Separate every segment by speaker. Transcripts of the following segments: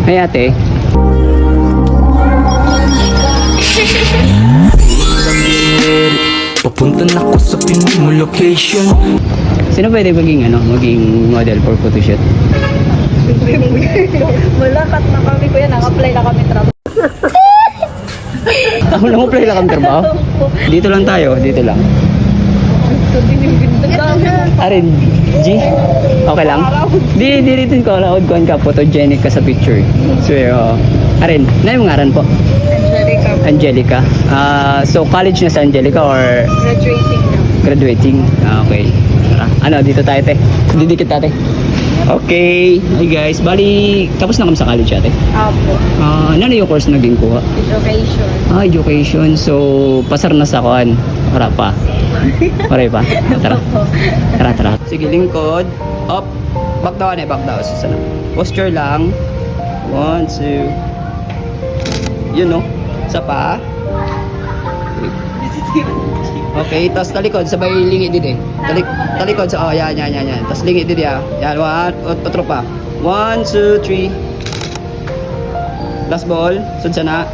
Speaker 1: Hey ate.
Speaker 2: Papunta na ako sa Pinoy mo location.
Speaker 1: Sino pwede maging model for photoshoot?
Speaker 3: Malakat na kami kuya, naka-apply na kami trabaho.
Speaker 1: Ako lang apply lang kang trabaho. Dito lang tayo, dito lang.
Speaker 3: Gusto din yung ganda.
Speaker 1: Arin, G? Okay lang? Di rin ko laod ko ka photogenic ka sa picture. So, Arin, na yung ngaran po?
Speaker 3: Angelica.
Speaker 1: Angelica. So college na sa Angelica or
Speaker 3: Graduating na.
Speaker 1: graduating? Okay. Tara. Ano, dito tayo te. Didikit ate. Okay. Hey guys, bali tapos na kami sa college ate.
Speaker 3: Apo.
Speaker 1: Ano yung course na naging kuha?
Speaker 3: Education.
Speaker 1: Education. So, pasar na sa kuan. Para pa. Paray pa. Tara. Tara. Sige, lingkod. Up. Back down back down. Sana. Posture lang. 1, 2. Yun no. Sa pa. Okay, tas talikod sabay lingi din eh. Talikod sa yan. Tas lingi din ya. Yan, otro pa. 1, 2, 3. Last ball, sud sana.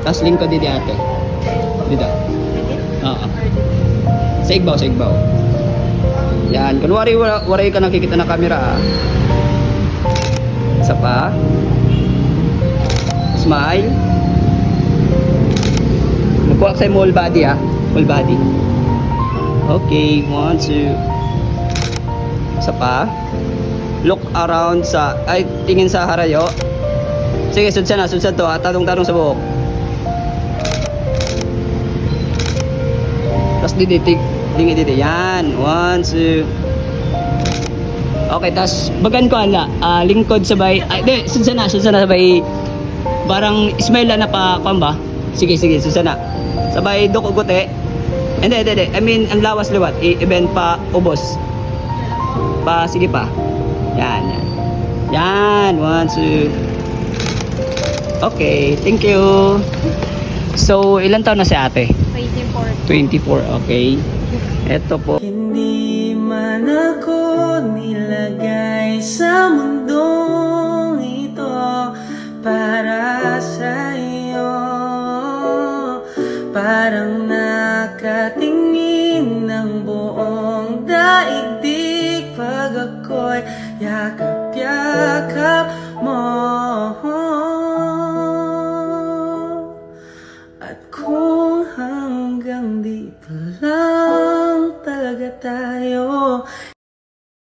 Speaker 1: Tas lingkod din ate. Dito. Oo. Sa igbaw. Yan, kunwari waray ka nakikita na camera. Isa pa. Smile. Magkuha sa whole body whole body. Okay, 1, 2. Isa pa. Look around tingin sa harayo. Sige, sudsan to tanong sa buhok. Tapos dito. Yan, 1, 2. Okay, tapos bagan ko lingkod sabay, sudsan na sabay. Parang smile na pa ba? Sige, sudsan na. Sabay dukugote. Hindi. I mean, ang lawas liwat. Event pa ubos. Sige pa. Yan. 1, 2. Okay, thank you. So, ilan taon na si ate? 24, okay. Eto po.
Speaker 2: Hindi man ako nilagay sa mundong ito para sa iyo. Parang nakatingin ng buong daigdig pag ako'y yakap mo. At kung hanggang dito lang talaga tayo,